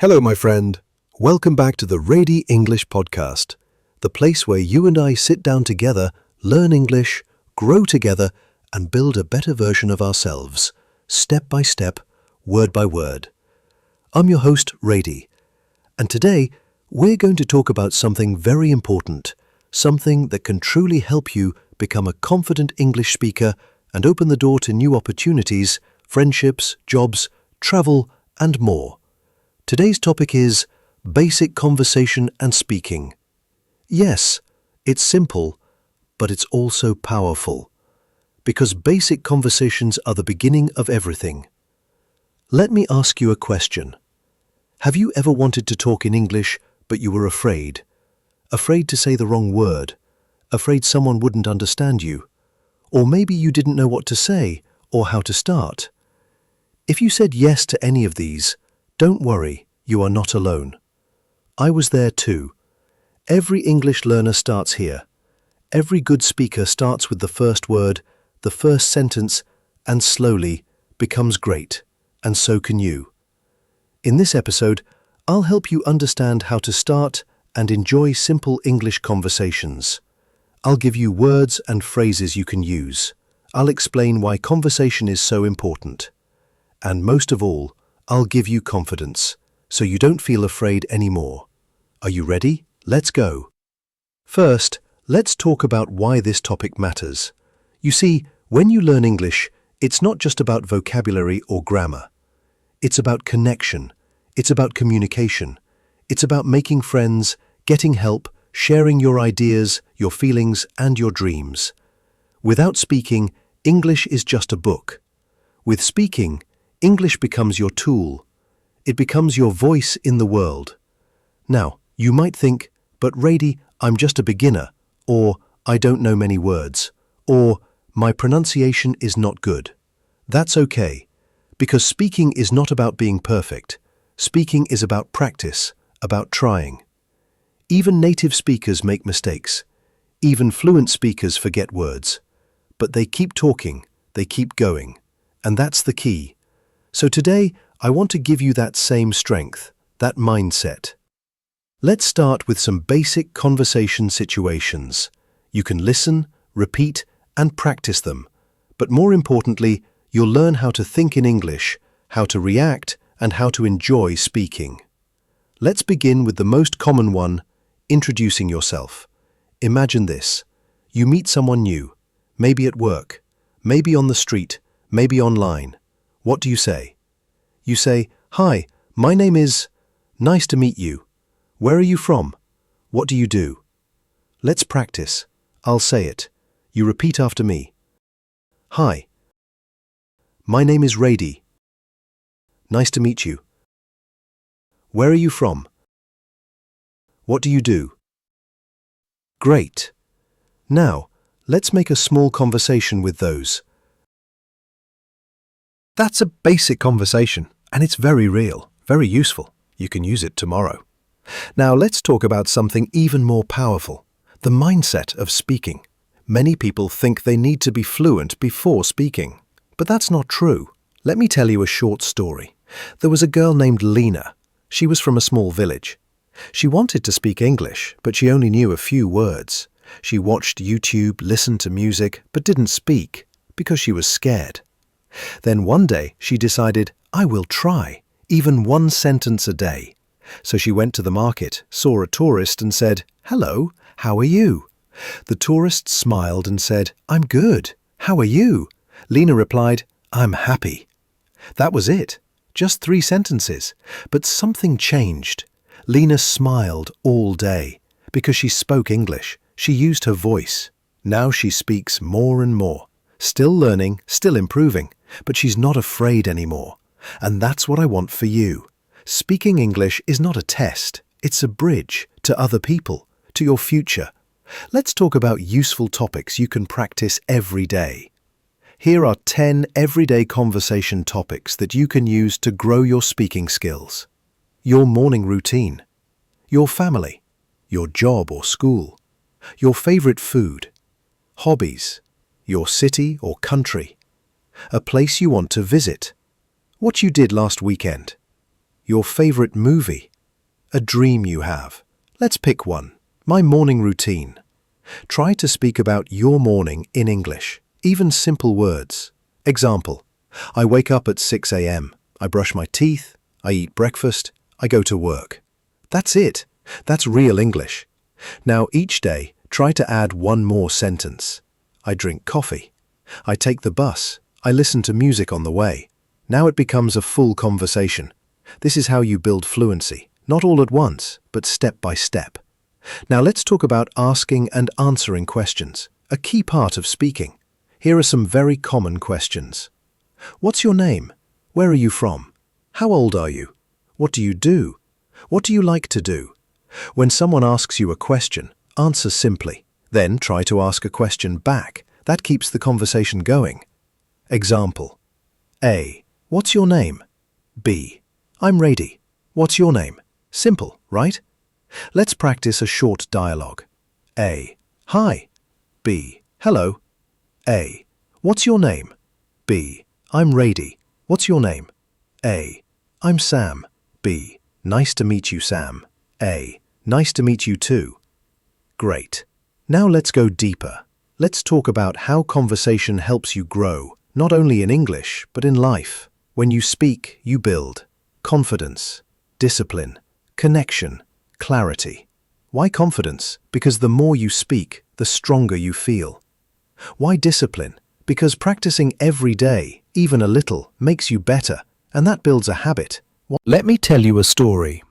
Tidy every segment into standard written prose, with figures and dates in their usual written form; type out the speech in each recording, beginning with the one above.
Hello, my friend. Welcome back to the Rady English podcast, the place where you and I sit down together, learn English, grow together, and build a better version of ourselves, step by step, word by word. I'm your host, Rady, and today we're going to talk about something very important, something that can truly help you become a confident English speaker and open the door to new opportunities, friendships, jobs, travel, and more. Today's topic is basic conversation and speaking. Yes, it's simple, but it's also powerful, because basic conversations are the beginning of everything. Let me ask you a question. Have you ever wanted to talk in English, but you were afraid? Afraid to say the wrong word? Afraid someone wouldn't understand you? Or maybe you didn't know what to say or how to start? If you said yes to any of these, don't worry, you are not alone. I was there too. Every English learner starts here. Every good speaker starts with the first word, the first sentence, and slowly becomes great, and so can you. In this episode, I'll help you understand how to start and enjoy simple English conversations. I'll give you words and phrases you can use. I'll explain why conversation is so important. And most of all, I'll give you confidence, so you don't feel afraid anymore. Are you ready? Let's go. First, let's talk about why this topic matters. You see, when you learn English, it's not just about vocabulary or grammar. It's about connection. It's about communication. It's about making friends, getting help, sharing your ideas, your feelings, and your dreams. Without speaking, English is just a book. With speaking, English becomes your tool. It becomes your voice in the world. Now, you might think, but Rady, I'm just a beginner, or I don't know many words, or my pronunciation is not good. That's okay, because speaking is not about being perfect. Speaking is about practice, about trying. Even native speakers make mistakes. Even fluent speakers forget words. But they keep talking, they keep going, and that's the key. So today, I want to give you that same strength, that mindset. Let's start with some basic conversation situations. You can listen, repeat, and practice them. But more importantly, you'll learn how to think in English, how to react, and how to enjoy speaking. Let's begin with the most common one, introducing yourself. Imagine this. You meet someone new, maybe at work, maybe on the street, maybe online. What do you say? You say, "Hi, my name is... Nice to meet you. Where are you from? What do you do?" Let's practice. I'll say it. You repeat after me. "Hi. My name is Rady. Nice to meet you. Where are you from? What do you do?" Great. Now, let's make a small conversation with those. That's a basic conversation, and it's very real, very useful. You can use it tomorrow. Now let's talk about something even more powerful, the mindset of speaking. Many people think they need to be fluent before speaking, but that's not true. Let me tell you a short story. There was a girl named Lena. She was from a small village. She wanted to speak English, but she only knew a few words. She watched YouTube, listened to music, but didn't speak because she was scared. Then one day she decided, I will try, even one sentence a day. So she went to the market, saw a tourist and said, "Hello, how are you?" The tourist smiled and said, "I'm good. How are you?" Lena replied, "I'm happy." That was it. Just 3 sentences. But something changed. Lena smiled all day because she spoke English. She used her voice. Now she speaks more and more. Still learning, still improving, but she's not afraid anymore. And that's what I want for you. Speaking English is not a test. It's a bridge to other people, to your future. Let's talk about useful topics you can practice every day. Here are 10 everyday conversation topics that you can use to grow your speaking skills. Your morning routine, your family, your job or school, your favorite food, hobbies, your city or country, a place you want to visit, what you did last weekend, Your favorite movie? A dream you have? Let's pick one. My morning routine. Try to speak about your morning in English, even simple words. Example, I wake up at 6 a.m. I brush my teeth, I eat breakfast, I go to work. That's it. That's real English. Now each day, try to add one more sentence. I drink coffee. I take the bus. I listen to music on the way. Now it becomes a full conversation. This is how you build fluency, not all at once, but step by step. Now let's talk about asking and answering questions, a key part of speaking. Here are some very common questions. What's your name? Where are you from? How old are you? What do you do? What do you like to do? When someone asks you a question, answer simply. Then try to ask a question back. That keeps the conversation going. Example. A. What's your name? B. I'm Rady. What's your name? Simple, right? Let's practice a short dialogue. A. Hi. B. Hello. A. What's your name? B. I'm Rady. What's your name? A. I'm Sam. B. Nice to meet you, Sam. A. Nice to meet you too. Great. Now let's go deeper. Let's talk about how conversation helps you grow, not only in English, but in life. When you speak, you build confidence, discipline, connection, clarity. Why confidence? Because the more you speak, the stronger you feel. Why discipline? Because practicing every day, even a little, makes you better, and that builds a habit. Let me tell you a story.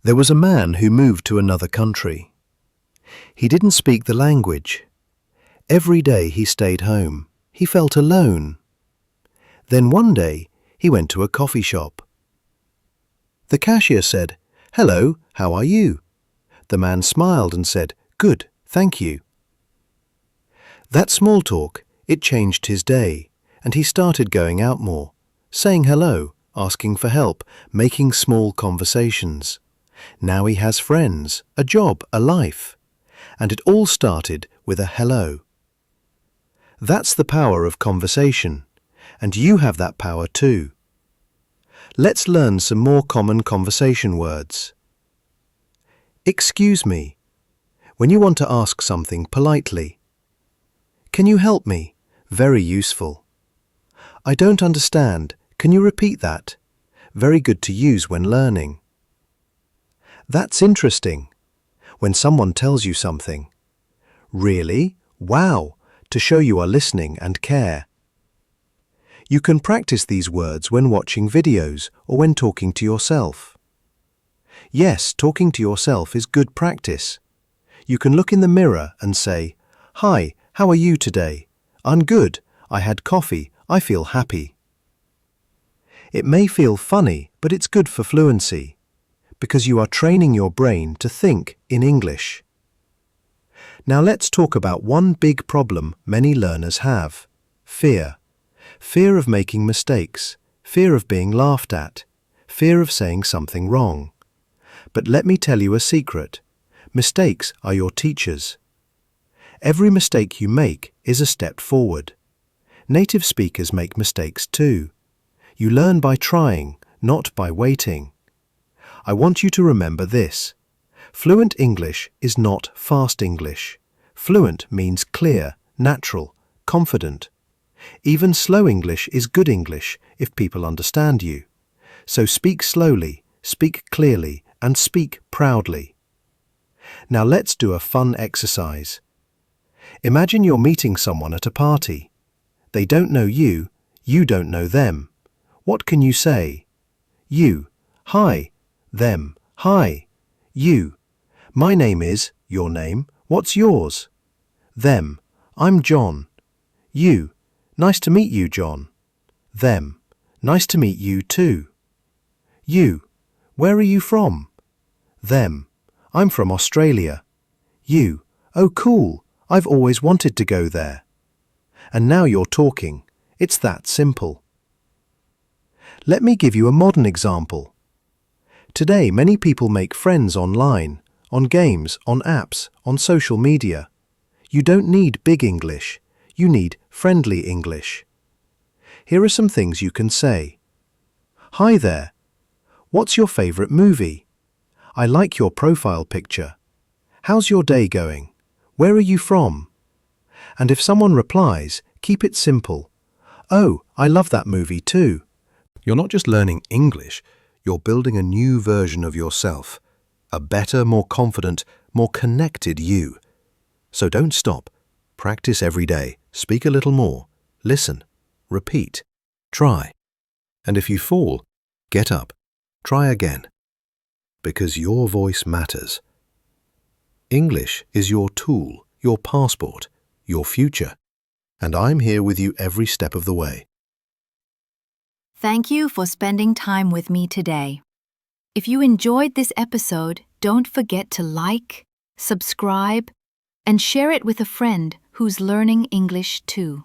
There was a man who moved to another country. He didn't speak the language. Every day he stayed home. He felt alone. Then one day, he went to a coffee shop. The cashier said, "Hello, how are you?" The man smiled and said, "Good, thank you." That small talk, it changed his day, and he started going out more, saying hello, asking for help, making small conversations. Now he has friends, a job, a life. And it all started with a hello. That's the power of conversation, and you have that power too. Let's learn some more common conversation words. Excuse me, when you want to ask something politely. Can you help me? Very useful. I don't understand. Can you repeat that? Very good to use when learning. That's interesting. When someone tells you something. Really? Wow! To show you are listening and care. You can practice these words when watching videos or when talking to yourself. Yes, talking to yourself is good practice. You can look in the mirror and say, "Hi, how are you today? I'm good. I had coffee. I feel happy." It may feel funny, but it's good for fluency, because you are training your brain to think in English. Now let's talk about one big problem many learners have: fear. Fear of making mistakes, fear of being laughed at, fear of saying something wrong. But let me tell you a secret. Mistakes are your teachers. Every mistake you make is a step forward. Native speakers make mistakes too. You learn by trying, not by waiting. I want you to remember this. Fluent English is not fast English. Fluent means clear, natural, confident. Even slow English is good English if people understand you. So speak slowly, speak clearly, and speak proudly. Now let's do a fun exercise. Imagine you're meeting someone at a party. They don't know you, you don't know them. What can you say? You, hi. Them, hi. You, my name is, your name, what's yours? Them, I'm John. You, nice to meet you, John. Them, nice to meet you too. You, where are you from? Them, I'm from Australia. You, oh cool, I've always wanted to go there. And now you're talking. It's that simple. Let me give you a modern example. Today, many people make friends online, on games, on apps, on social media. You don't need big English. You need friendly English. Here are some things you can say. Hi there. What's your favorite movie? I like your profile picture. How's your day going? Where are you from? And if someone replies, keep it simple. Oh, I love that movie too. You're not just learning English, you're building a new version of yourself. A better, more confident, more connected you. So don't stop. Practice every day. Speak a little more. Listen. Repeat. Try. And if you fall, get up. Try again. Because your voice matters. English is your tool, your passport, your future. And I'm here with you every step of the way. Thank you for spending time with me today. If you enjoyed this episode, don't forget to like, subscribe, and share it with a friend who's learning English too.